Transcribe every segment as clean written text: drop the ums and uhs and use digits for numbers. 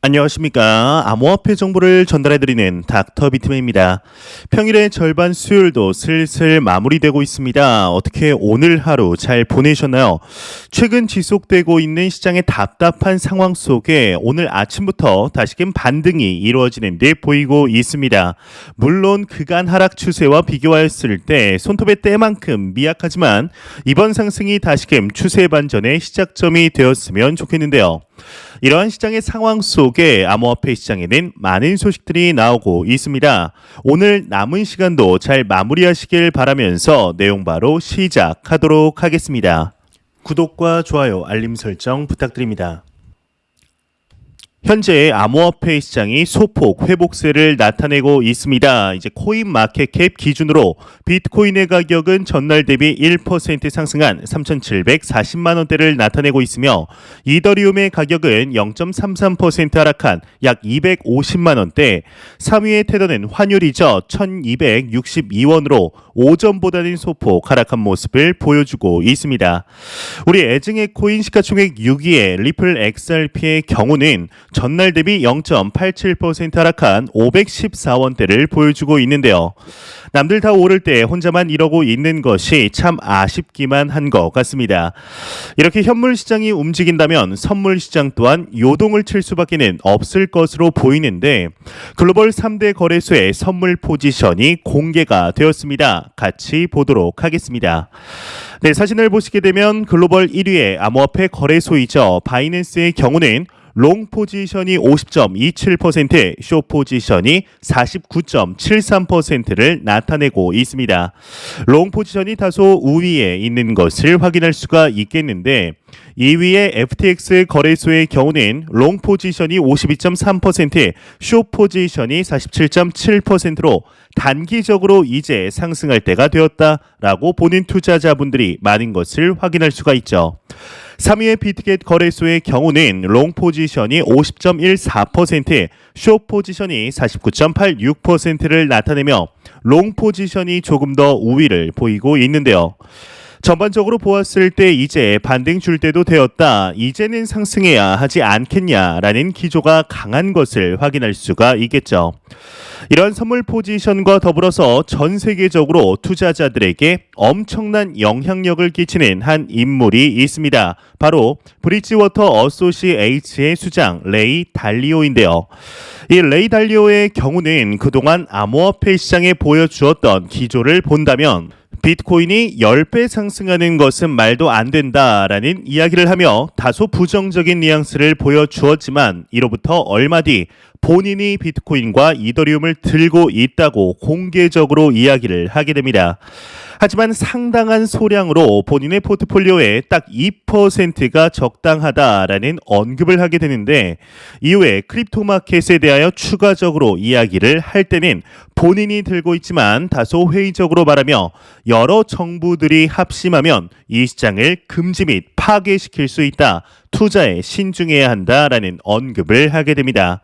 안녕하십니까. 암호화폐 정보를 전달해드리는 닥터 비트맨입니다. 평일의 절반 수요일도 슬슬 마무리되고 있습니다. 어떻게 오늘 하루 잘 보내셨나요? 최근 지속되고 있는 시장의 답답한 상황 속에 오늘 아침부터 다시금 반등이 이루어지는 데 보이고 있습니다. 물론 그간 하락 추세와 비교하였을 때 손톱의 때만큼 미약하지만 이번 상승이 다시금 추세 반전의 시작점이 되었으면 좋겠는데요. 이러한 시장의 상황 속에 암호화폐 시장에는 많은 소식들이 나오고 있습니다. 오늘 남은 시간도 잘 마무리하시길 바라면서 내용 바로 시작하도록 하겠습니다. 구독과 좋아요, 알림 설정 부탁드립니다. 현재 암호화폐 시장이 소폭 회복세를 나타내고 있습니다. 이제 코인마켓캡 기준으로 비트코인의 가격은 전날 대비 1% 상승한 3,740만 원대를 나타내고 있으며 이더리움의 가격은 0.33% 하락한 약 250만 원대, 3위의 테더는 환율이죠. 1,262원으로 오전보다는 소폭 하락한 모습을 보여주고 있습니다. 우리 애증의 코인 시가총액 6위의 리플 XRP의 경우는 전날 대비 0.87% 하락한 514원대를 보여주고 있는데요. 남들 다 오를 때 혼자만 이러고 있는 것이 참 아쉽기만 한 것 같습니다. 이렇게 현물 시장이 움직인다면 선물 시장 또한 요동을 칠 수밖에는 없을 것으로 보이는데 글로벌 3대 거래소의 선물 포지션이 공개가 되었습니다. 같이 보도록 하겠습니다. 네, 사진을 보시게 되면 글로벌 1위의 암호화폐 거래소이죠. 바이낸스의 경우는 롱 포지션이 50.27%, 숏 포지션이 49.73%를 나타내고 있습니다. 롱 포지션이 다소 우위에 있는 것을 확인할 수가 있겠는데 2위의 FTX 거래소의 경우는 롱 포지션이 52.3%, 숏 포지션이 47.7%로 단기적으로 이제 상승할 때가 되었다라고 보는 투자자분들이 많은 것을 확인할 수가 있죠. 3위의 비트겟 거래소의 경우는 롱 포지션이 50.14%, 숏 포지션이 49.86%를 나타내며 롱 포지션이 조금 더 우위를 보이고 있는데요. 전반적으로 보았을 때 이제 반등 줄 때도 되었다. 이제는 상승해야 하지 않겠냐라는 기조가 강한 것을 확인할 수가 있겠죠. 이런 선물 포지션과 더불어서 전 세계적으로 투자자들에게 엄청난 영향력을 끼치는 한 인물이 있습니다. 바로 브리지워터 어소시에이츠의 수장 레이 달리오인데요. 이 레이 달리오의 경우는 그동안 암호화폐 시장에 보여주었던 기조를 본다면 비트코인이 10배 상승하는 것은 말도 안 된다라는 이야기를 하며 다소 부정적인 뉘앙스를 보여주었지만 이로부터 얼마 뒤 본인이 비트코인과 이더리움을 들고 있다고 공개적으로 이야기를 하게 됩니다. 하지만 상당한 소량으로 본인의 포트폴리오에 딱 2%가 적당하다라는 언급을 하게 되는데 이후에 크립토 마켓에 대하여 추가적으로 이야기를 할 때는 본인이 들고 있지만 다소 회의적으로 말하며 여러 정부들이 합심하면 이 시장을 금지 및 파괴시킬 수 있다. 투자에 신중해야 한다라는 언급을 하게 됩니다.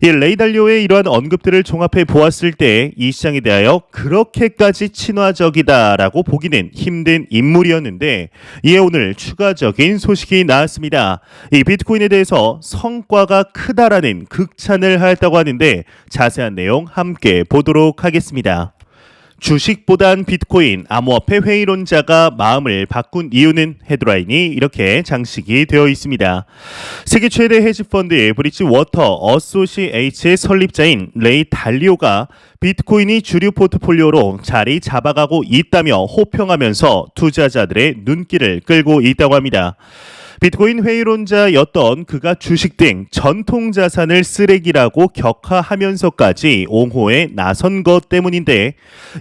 이 레이 달리오의 이러한 언급들을 종합해 보았을 때 이 시장에 대하여 그렇게까지 친화적이다라고 보기는 힘든 인물이었는데 이에 오늘 추가적인 소식이 나왔습니다. 이 비트코인에 대해서 성과가 크다라는 극찬을 하였다고 하는데 자세한 내용 함께 보도록 하겠습니다. 주식보단 비트코인, 암호화폐 회의론자가 마음을 바꾼 이유는 헤드라인이 이렇게 장식이 되어 있습니다. 세계 최대 헤지펀드의 브리지워터 어소시에이츠의 설립자인 레이 달리오가 비트코인이 주류 포트폴리오로 자리 잡아가고 있다며 호평하면서 투자자들의 눈길을 끌고 있다고 합니다. 비트코인 회의론자였던 그가 주식 등 전통 자산을 쓰레기라고 격하하면서까지 옹호에 나선 것 때문인데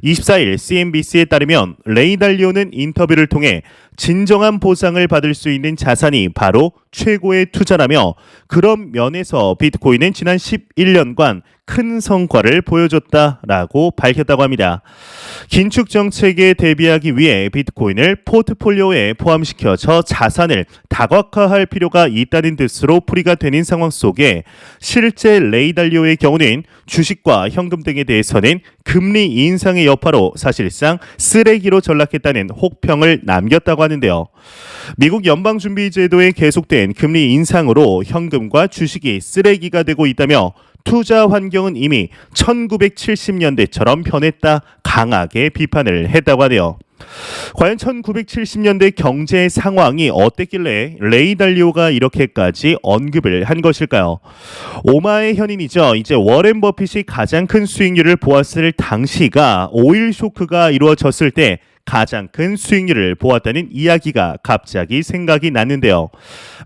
24일 CNBC에 따르면 레이 달리오는 인터뷰를 통해 진정한 보상을 받을 수 있는 자산이 바로 최고의 투자라며 그런 면에서 비트코인은 지난 11년간 큰 성과를 보여줬다라고 밝혔다고 합니다. 긴축 정책에 대비하기 위해 비트코인을 포트폴리오에 포함시켜 저 자산을 다각화할 필요가 있다는 뜻으로 풀이가 되는 상황 속에 실제 레이 달리오의 경우는 주식과 현금 등에 대해서는 금리 인상의 여파로 사실상 쓰레기로 전락했다는 혹평을 남겼다고 했다고 하는데요. 미국 연방준비제도의 계속된 금리 인상으로 현금과 주식이 쓰레기가 되고 있다며 투자 환경은 이미 1970년대처럼 변했다 강하게 비판을 했다고 하네요. 과연 1970년대 경제 상황이 어땠길래 레이 달리오가 이렇게까지 언급을 한 것일까요? 오마의 현인이죠. 이제 워렌 버핏이 가장 큰 수익률을 보았을 당시가 오일 쇼크가 이루어졌을 때 가장 큰 수익률을 보았다는 이야기가 갑자기 생각이 났는데요.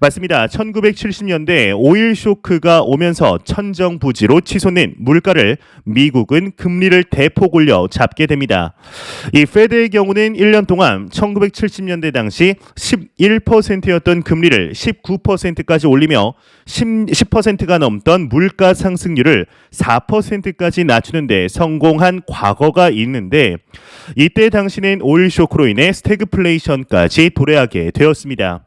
맞습니다. 1970년대 오일 쇼크가 오면서 천정부지로 치솟는 물가를 미국은 금리를 대폭 올려 잡게 됩니다. 이 페드의 경우는 1년 동안 1970년대 당시 11%였던 금리를 19%까지 올리며 10%가 넘던 물가 상승률을 4%까지 낮추는 데 성공한 과거가 있는데 이때 당시는 오일 쇼크로 인해 스태그플레이션까지 도래하게 되었습니다.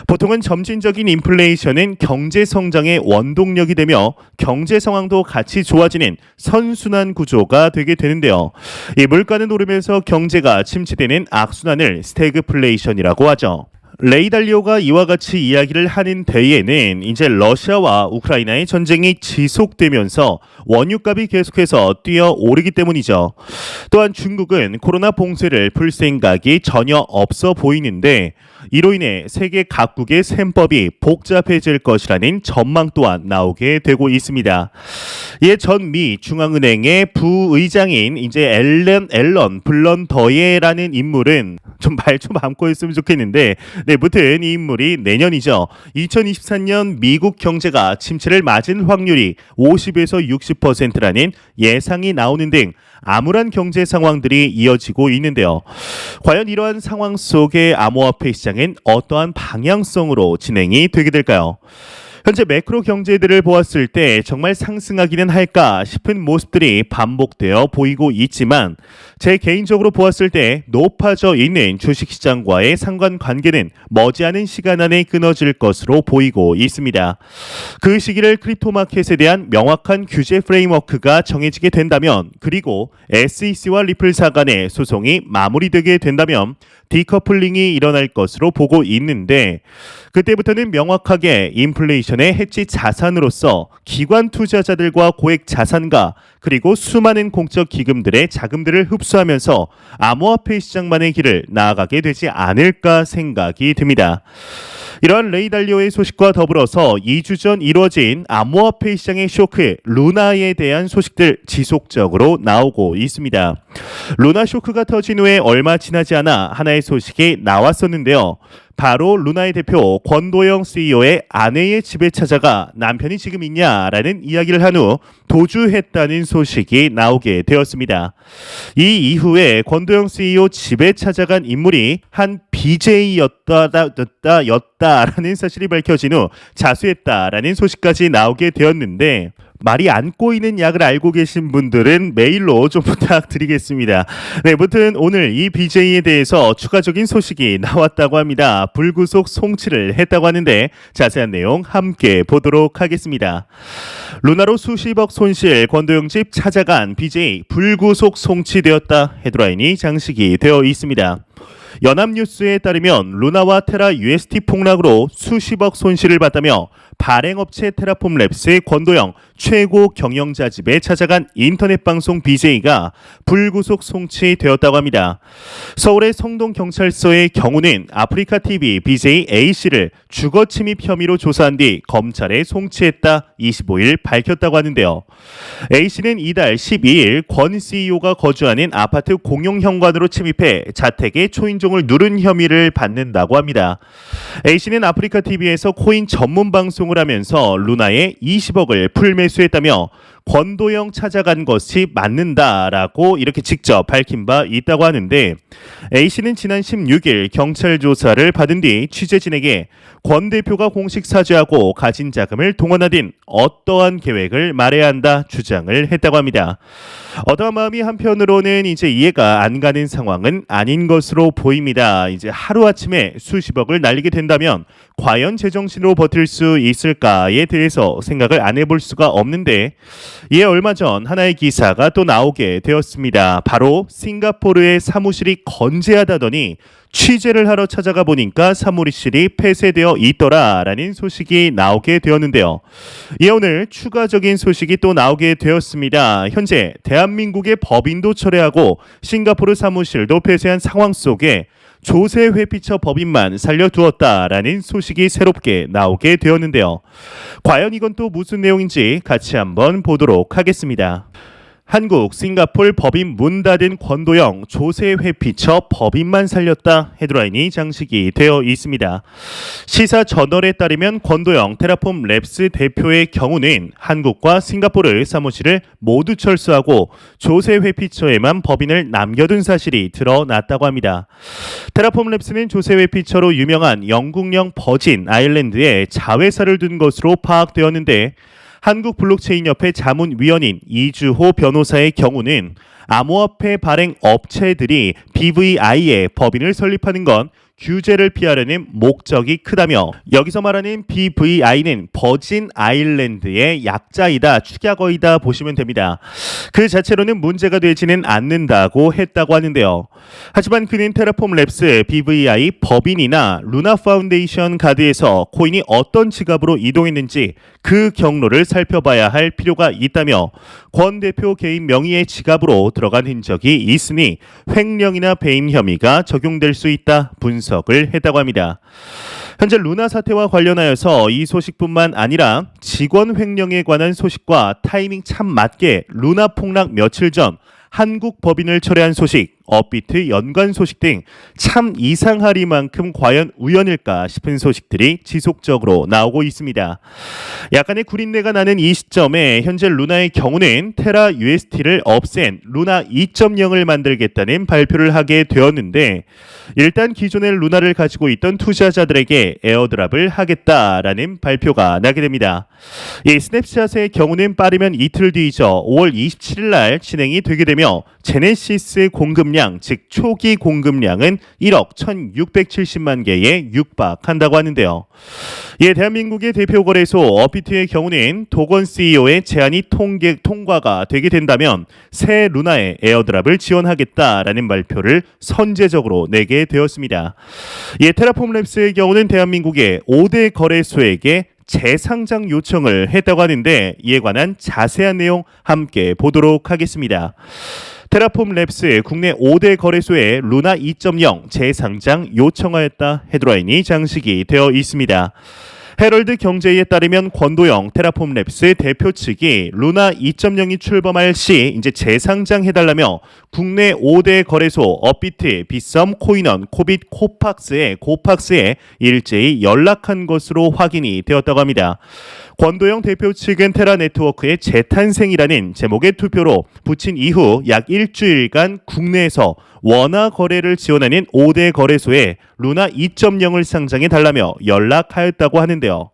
보통은 점진적인 인플레이션은 경제 성장의 원동력이 되며 경제 상황도 같이 좋아지는 선순환 구조가 되게 되는데요. 이 물가는 오르면서 경제가 침체되는 악순환을 스태그플레이션이라고 하죠. 레이 달리오가 이와 같이 이야기를 하는 데에는 이제 러시아와 우크라이나의 전쟁이 지속되면서 원유값이 계속해서 뛰어오르기 때문이죠. 또한 중국은 코로나 봉쇄를 풀 생각이 전혀 없어 보이는데 이로 인해 세계 각국의 셈법이 복잡해질 것이라는 전망 또한 나오게 되고 있습니다. 이에 전 미 중앙은행의 부의장인 이제 앨런 블런더예라는 인물은 좀 말 좀 안고 있으면 좋겠는데 무튼 이 인물이 내년이죠. 2023년 미국 경제가 침체를 맞은 확률이 50에서 60%라는 예상이 나오는 등 암울한 경제 상황들이 이어지고 있는데요. 과연 이러한 상황 속에 암호화폐 시장은 어떠한 방향성으로 진행이 되게 될까요? 현재 매크로 경제들을 보았을 때 정말 상승하기는 할까 싶은 모습들이 반복되어 보이고 있지만 제 개인적으로 보았을 때 높아져 있는 주식시장과의 상관관계는 머지않은 시간 안에 끊어질 것으로 보이고 있습니다. 그 시기를 크립토마켓에 대한 명확한 규제 프레임워크가 정해지게 된다면 그리고 SEC와 리플사 간의 소송이 마무리되게 된다면 디커플링이 일어날 것으로 보고 있는데 그때부터는 명확하게 인플레이션의 해지 자산으로서 기관 투자자들과 고액 자산가 그리고 수많은 공적 기금들의 자금들을 흡수하면서 암호화폐 시장만의 길을 나아가게 되지 않을까 생각이 듭니다. 이러한 레이 달리오의 소식과 더불어서 2주 전 이루어진 암호화폐 시장의 쇼크 루나에 대한 소식들 지속적으로 나오고 있습니다. 루나 쇼크가 터진 후에 얼마 지나지 않아 하나의 소식이 나왔었는데요. 바로 루나의 대표 권도영 CEO의 아내의 집에 찾아가 남편이 지금 있냐라는 이야기를 한 후 도주했다는 소식이 나오게 되었습니다. 이 이후에 권도영 CEO 집에 찾아간 인물이 한 BJ였다라는 사실이 밝혀진 후 자수했다라는 소식까지 나오게 되었는데 말이 안 꼬이는 약을 알고 계신 분들은 메일로 좀 부탁드리겠습니다. 네, 무튼 오늘 이 BJ에 대해서 추가적인 소식이 나왔다고 합니다. 불구속 송치를 했다고 하는데 자세한 내용 함께 보도록 하겠습니다. 루나로 수십억 손실 권도영 집 찾아간 BJ 불구속 송치되었다 헤드라인이 장식이 되어 있습니다. 연합뉴스에 따르면 루나와 테라 UST 폭락으로 수십억 손실을 봤다며 발행업체 테라폼랩스의 권도영 최고 경영자 집에 찾아간 인터넷 방송 BJ가 불구속 송치되었다고 합니다. 서울의 성동경찰서의 경우는 아프리카TV BJ A씨를 주거침입 혐의로 조사한 뒤 검찰에 송치했다 25일 밝혔다고 하는데요. A씨는 이달 12일 권 CEO가 거주하는 아파트 공용현관으로 침입해 자택에 초인종을 누른 혐의를 받는다고 합니다. A씨는 아프리카TV에서 코인 전문 방송을 하면서 루나에 20억을 풀매수했다며 권도영 찾아간 것이 맞는다라고 이렇게 직접 밝힌 바 있다고 하는데 A씨는 지난 16일 경찰 조사를 받은 뒤 취재진에게 권 대표가 공식 사죄하고 가진 자금을 동원하든 어떠한 계획을 말해야 한다 주장을 했다고 합니다. 어떠한 마음이 한편으로는 이제 이해가 안 가는 상황은 아닌 것으로 보입니다. 이제 하루아침에 수십억을 날리게 된다면 과연 제정신으로 버틸 수 있을까에 대해서 생각을 안 해볼 수가 없는데 이에 얼마 전 하나의 기사가 또 나오게 되었습니다. 바로 싱가포르의 사무실이 건재하다더니 취재를 하러 찾아가 보니까 사무실이 폐쇄되어 있더라라는 소식이 나오게 되었는데요. 이에 오늘 추가적인 소식이 또 나오게 되었습니다. 현재 대한민국의 법인도 철회하고 싱가포르 사무실도 폐쇄한 상황 속에 조세 회피처 법인만 살려두었다라는 소식이 새롭게 나오게 되었는데요. 과연 이건 또 무슨 내용인지 같이 한번 보도록 하겠습니다. 한국, 싱가폴 법인 문 닫은 권도영 조세 회피처 법인만 살렸다 헤드라인이 장식이 되어 있습니다. 시사 저널에 따르면 권도영 테라폼 랩스 대표의 경우는 한국과 싱가포르 사무실을 모두 철수하고 조세 회피처에만 법인을 남겨둔 사실이 드러났다고 합니다. 테라폼 랩스는 조세 회피처로 유명한 영국령 버진 아일랜드에 자회사를 둔 것으로 파악되었는데 한국블록체인협회 자문위원인 이주호 변호사의 경우는 암호화폐 발행 업체들이 BVI에 법인을 설립하는 건 규제를 피하려는 목적이 크다며 여기서 말하는 BVI는 버진 아일랜드의 약자이다, 축약어이다 보시면 됩니다. 그 자체로는 문제가 되지는 않는다고 했다고 하는데요. 하지만 그는 테라폼 랩스 BVI 법인이나 루나 파운데이션 카드에서 코인이 어떤 지갑으로 이동했는지 그 경로를 살펴봐야 할 필요가 있다며 권 대표 개인 명의의 지갑으로 들어간 흔적이 있으니 횡령이나 배임 혐의가 적용될 수 있다 분석을 했다고 합니다. 현재 루나 사태와 관련하여서 이 소식뿐만 아니라 직원 횡령에 관한 소식과 타이밍 참 맞게 루나 폭락 며칠 전 한국 법인을 철회한 소식, 업비트 연관 소식 등 참 이상하리만큼 과연 우연일까 싶은 소식들이 지속적으로 나오고 있습니다. 약간의 구린내가 나는 이 시점에 현재 루나의 경우는 테라 UST를 없앤 루나 2.0을 만들겠다는 발표를 하게 되었는데 일단 기존의 루나를 가지고 있던 투자자들에게 에어드랍을 하겠다라는 발표가 나게 됩니다. 이 스냅샷의 경우는 빠르면 이틀 뒤이죠. 5월 27일 날 진행이 되게 되며 제네시스 공급량, 즉 초기 공급량은 1억 1,670만 개에 육박한다고 하는데요. 이에 대한민국의 대표 거래소 업비트의 경우는 도건 CEO의 제안이 통과가 되게 된다면 새 루나의 에어드랍을 지원하겠다라는 발표를 선제적으로 내게 되었습니다. 이에 테라폼 랩스의 경우는 대한민국의 5대 거래소에게 재상장 요청을 했다고 하는데 이에 관한 자세한 내용 함께 보도록 하겠습니다. 테라폼 랩스 국내 5대 거래소에 루나 2.0 재상장 요청하였다 헤드라인이 장식이 되어 있습니다. 헤럴드 경제에 따르면 권도영 테라폼 랩스 대표 측이 루나 2.0이 출범할 시 이제 재상장해달라며 국내 5대 거래소 업비트, 빗썸, 코인원, 코빗, 고팍스에 일제히 연락한 것으로 확인이 되었다고 합니다. 권도영 대표 측은 테라 네트워크의 재탄생이라는 제목의 투표로 붙인 이후 약 일주일간 국내에서 원화 거래를 지원하는 5대 거래소에 루나 2.0을 상장해 달라며 연락하였다고 하는데요.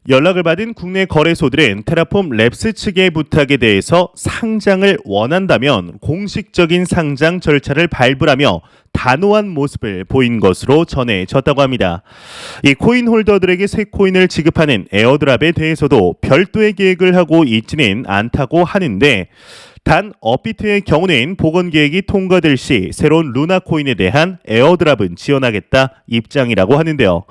연락을 받은 국내 거래소들은 테라폼 랩스 측의 부탁에 대해서 상장을 원한다면 공식적인 상장 절차를 밟으라며 단호한 모습을 보인 것으로 전해졌다고 합니다. 이 코인 홀더들에게 새 코인을 지급하는 에어드랍에 대해서도 별도의 계획을 하고 있지는 않다고 하는데 단 업비트의 경우는 복원 계획이 통과될 시 새로운 루나 코인에 대한 에어드랍은 지원하겠다 입장이라고 하는데요.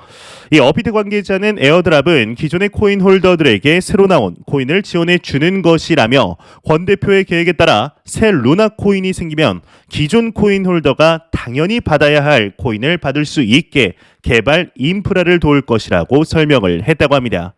이 업비트 관계자는 에어드랍은 기존의 코인 홀더들에게 새로 나온 코인을 지원해 주는 것이라며 권 대표의 계획에 따라 새 루나 코인이 생기면 기존 코인 홀더가 당연히 받아야 할 코인을 받을 수 있게 개발 인프라를 도울 것이라고 설명을 했다고 합니다.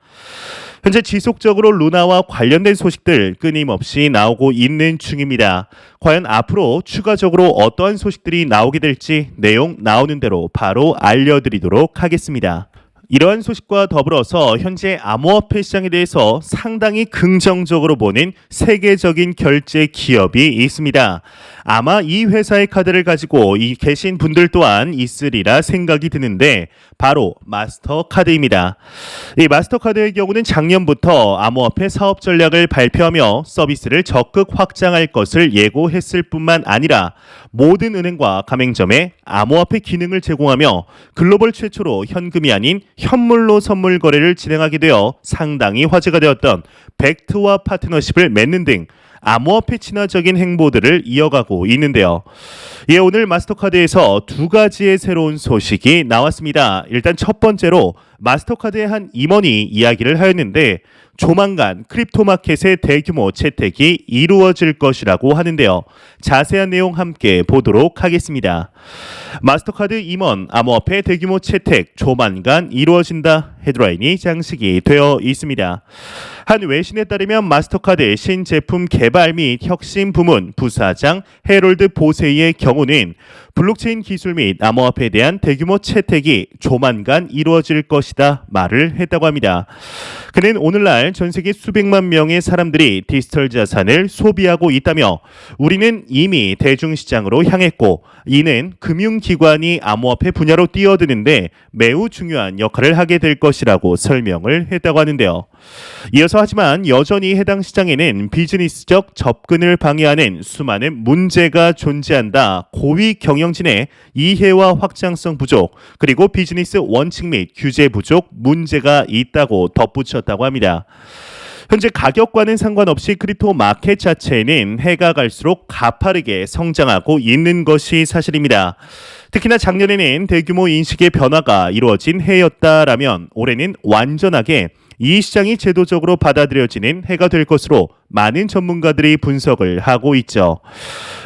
현재 지속적으로 루나와 관련된 소식들 끊임없이 나오고 있는 중입니다. 과연 앞으로 추가적으로 어떠한 소식들이 나오게 될지 내용 나오는 대로 바로 알려드리도록 하겠습니다. 이러한 소식과 더불어서 현재 암호화폐 시장에 대해서 상당히 긍정적으로 보는 세계적인 결제 기업이 있습니다. 아마 이 회사의 카드를 가지고 계신 분들 또한 있으리라 생각이 드는데 바로 마스터카드입니다. 이 마스터카드의 경우는 작년부터 암호화폐 사업 전략을 발표하며 서비스를 적극 확장할 것을 예고했을 뿐만 아니라 모든 은행과 가맹점에 암호화폐 기능을 제공하며 글로벌 최초로 현금이 아닌 현물로 선물 거래를 진행하게 되어 상당히 화제가 되었던 벡트와 파트너십을 맺는 등 암호화폐 친화적인 행보들을 이어가고 있는데요. 예, 오늘 마스터카드에서 두 가지의 새로운 소식이 나왔습니다. 일단 첫 번째로 마스터카드의 한 임원이 이야기를 하였는데 조만간 크립토 마켓의 대규모 채택이 이루어질 것이라고 하는데요. 자세한 내용 함께 보도록 하겠습니다. 마스터카드 임원 암호화폐 대규모 채택 조만간 이루어진다 헤드라인이 장식이 되어 있습니다. 한 외신에 따르면 마스터카드 신제품 개발 및 혁신 부문 부사장 해롤드 보세이의 경우는 블록체인 기술 및 암호화폐에 대한 대규모 채택이 조만간 이루어질 것이다 말을 했다고 합니다. 그는 오늘날 전 세계 수백만 명의 사람들이 디지털 자산을 소비하고 있다며 우리는 이미 대중시장으로 향했고 이는 금융기관이 암호화폐 분야로 뛰어드는데 매우 중요한 역할을 하게 될 것이라고 설명을 했다고 하는데요. 이어서 하지만 여전히 해당 시장에는 비즈니스적 접근을 방해하는 수많은 문제가 존재한다. 고위 경영진의 이해와 확장성 부족 그리고 비즈니스 원칙 및 규제 부족 문제가 있다고 덧붙였다고 합니다. 현재 가격과는 상관없이 크립토 마켓 자체는 해가 갈수록 가파르게 성장하고 있는 것이 사실입니다. 특히나 작년에는 대규모 인식의 변화가 이루어진 해였다라면 올해는 완전하게 이 시장이 제도적으로 받아들여지는 해가 될 것으로 많은 전문가들이 분석을 하고 있죠.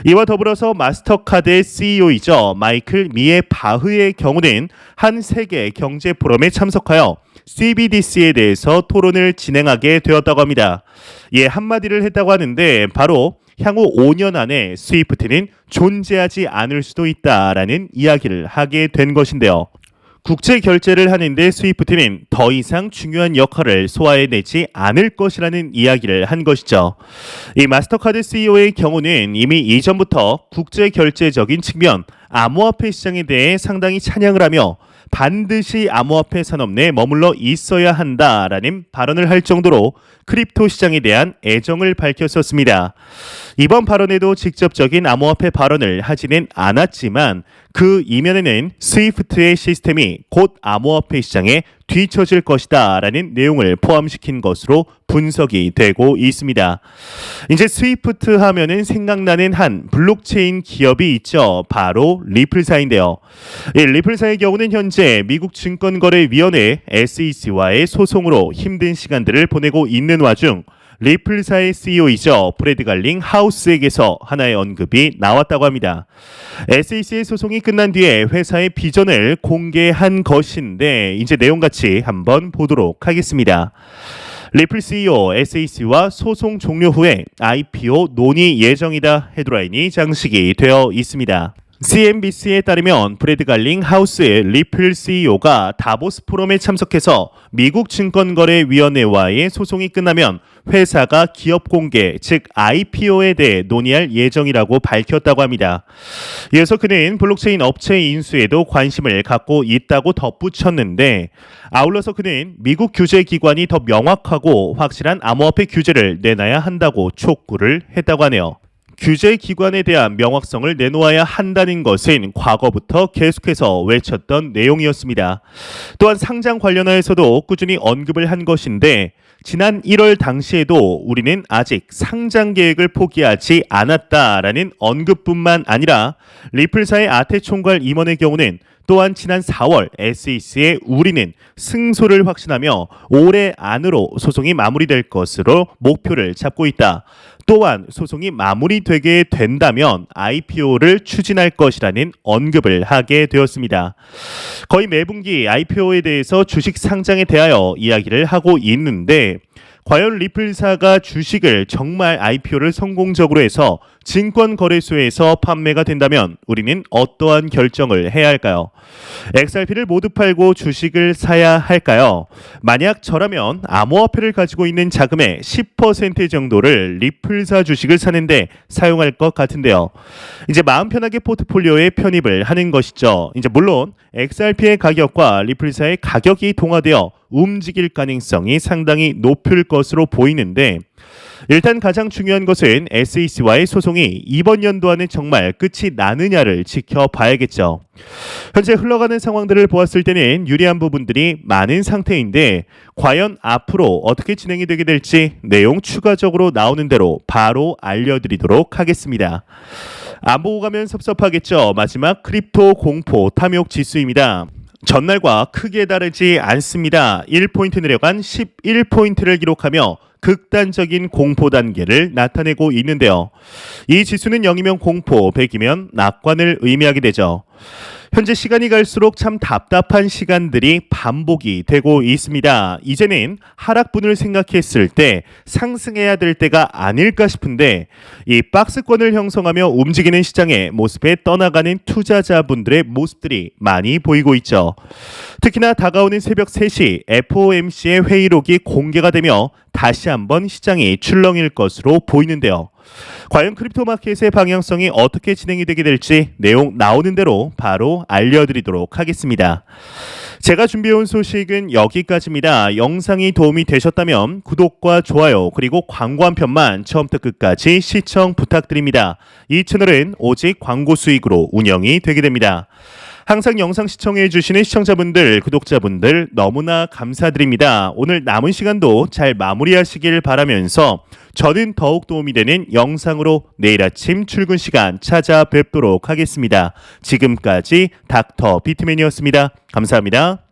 이와 더불어서 마스터카드의 CEO이죠. 마이클 미에 바흐의 경우는 한 세계 경제 포럼에 참석하여 CBDC에 대해서 토론을 진행하게 되었다고 합니다. 예, 한마디를 했다고 하는데 바로 향후 5년 안에 스위프트는 존재하지 않을 수도 있다라는 이야기를 하게 된 것인데요. 국제 결제를 하는데 스위프트는 더 이상 중요한 역할을 소화해내지 않을 것이라는 이야기를 한 것이죠. 이 마스터카드 CEO의 경우는 이미 이전부터 국제 결제적인 측면, 암호화폐 시장에 대해 상당히 찬양을 하며 반드시 암호화폐 산업 내에 머물러 있어야 한다라는 발언을 할 정도로 크립토 시장에 대한 애정을 밝혔었습니다. 이번 발언에도 직접적인 암호화폐 발언을 하지는 않았지만 그 이면에는 스위프트의 시스템이 곧 암호화폐 시장에 뒤처질 것이다 라는 내용을 포함시킨 것으로 분석이 되고 있습니다. 이제 스위프트 하면은 생각나는 한 블록체인 기업이 있죠. 바로 리플사인데요. 이 리플사의 경우는 현재 미국 증권거래위원회 SEC와의 소송으로 힘든 시간들을 보내고 있는 와중 리플사의 CEO이죠. 브래드 갈링 하우스에게서 하나의 언급이 나왔다고 합니다. SEC의 소송이 끝난 뒤에 회사의 비전을 공개한 것인데 이제 내용 같이 한번 보도록 하겠습니다. 리플 CEO SEC와 소송 종료 후에 IPO 논의 예정이다 헤드라인이 장식이 되어 있습니다. CNBC에 따르면 브래드 갈링 하우스의 리플 CEO가 다보스 포럼에 참석해서 미국 증권거래위원회와의 소송이 끝나면 회사가 기업 공개, 즉 IPO에 대해 논의할 예정이라고 밝혔다고 합니다. 이어서 그는 블록체인 업체 인수에도 관심을 갖고 있다고 덧붙였는데 아울러서 그는 미국 규제기관이 더 명확하고 확실한 암호화폐 규제를 내놔야 한다고 촉구를 했다고 하네요. 규제 기관에 대한 명확성을 내놓아야 한다는 것은 과거부터 계속해서 외쳤던 내용이었습니다. 또한 상장 관련하여서도 꾸준히 언급을 한 것인데 지난 1월 당시에도 우리는 아직 상장 계획을 포기하지 않았다라는 언급뿐만 아니라 리플사의 아테 총괄 임원의 경우는 또한 지난 4월 SEC에 우리는 승소를 확신하며 올해 안으로 소송이 마무리될 것으로 목표를 잡고 있다. 또한 소송이 마무리되게 된다면 IPO를 추진할 것이라는 언급을 하게 되었습니다. 거의 매분기 IPO에 대해서 주식 상장에 대하여 이야기를 하고 있는데 과연 리플사가 주식을 정말 IPO를 성공적으로 해서 증권거래소에서 판매가 된다면 우리는 어떠한 결정을 해야 할까요? XRP를 모두 팔고 주식을 사야 할까요? 만약 저라면 암호화폐를 가지고 있는 자금의 10% 정도를 리플사 주식을 사는데 사용할 것 같은데요. 이제 마음 편하게 포트폴리오에 편입을 하는 것이죠. 이제 물론 XRP의 가격과 리플사의 가격이 동화되어 움직일 가능성이 상당히 높을 것으로 보이는데 일단 가장 중요한 것은 SEC와의 소송이 이번 연도 안에 정말 끝이 나느냐를 지켜봐야겠죠. 현재 흘러가는 상황들을 보았을 때는 유리한 부분들이 많은 상태인데 과연 앞으로 어떻게 진행이 되게 될지 내용 추가적으로 나오는 대로 바로 알려드리도록 하겠습니다. 안 보고 가면 섭섭하겠죠. 마지막 크립토 공포 탐욕 지수입니다. 전날과 크게 다르지 않습니다. 1포인트 내려간 11포인트를 기록하며 극단적인 공포 단계를 나타내고 있는데요. 이 지수는 0이면 공포, 100이면 낙관을 의미하게 되죠. 현재 시간이 갈수록 참 답답한 시간들이 반복이 되고 있습니다. 이제는 하락분을 생각했을 때 상승해야 될 때가 아닐까 싶은데 이 박스권을 형성하며 움직이는 시장의 모습에 떠나가는 투자자분들의 모습들이 많이 보이고 있죠. 특히나 다가오는 새벽 3시 FOMC의 회의록이 공개가 되며 다시 한번 시장이 출렁일 것으로 보이는데요. 과연 크립토 마켓의 방향성이 어떻게 진행이 되게 될지 내용 나오는 대로 바로 알려드리도록 하겠습니다. 제가 준비해온 소식은 여기까지입니다. 영상이 도움이 되셨다면 구독과 좋아요 그리고 광고 한 편만 처음부터 끝까지 시청 부탁드립니다. 이 채널은 오직 광고 수익으로 운영이 되게 됩니다. 항상 영상 시청해 주시는 시청자분들, 구독자분들 너무나 감사드립니다. 오늘 남은 시간도 잘 마무리하시길 바라면서 저는 더욱 도움이 되는 영상으로 내일 아침 출근 시간 찾아뵙도록 하겠습니다. 지금까지 닥터 비트맨이었습니다. 감사합니다.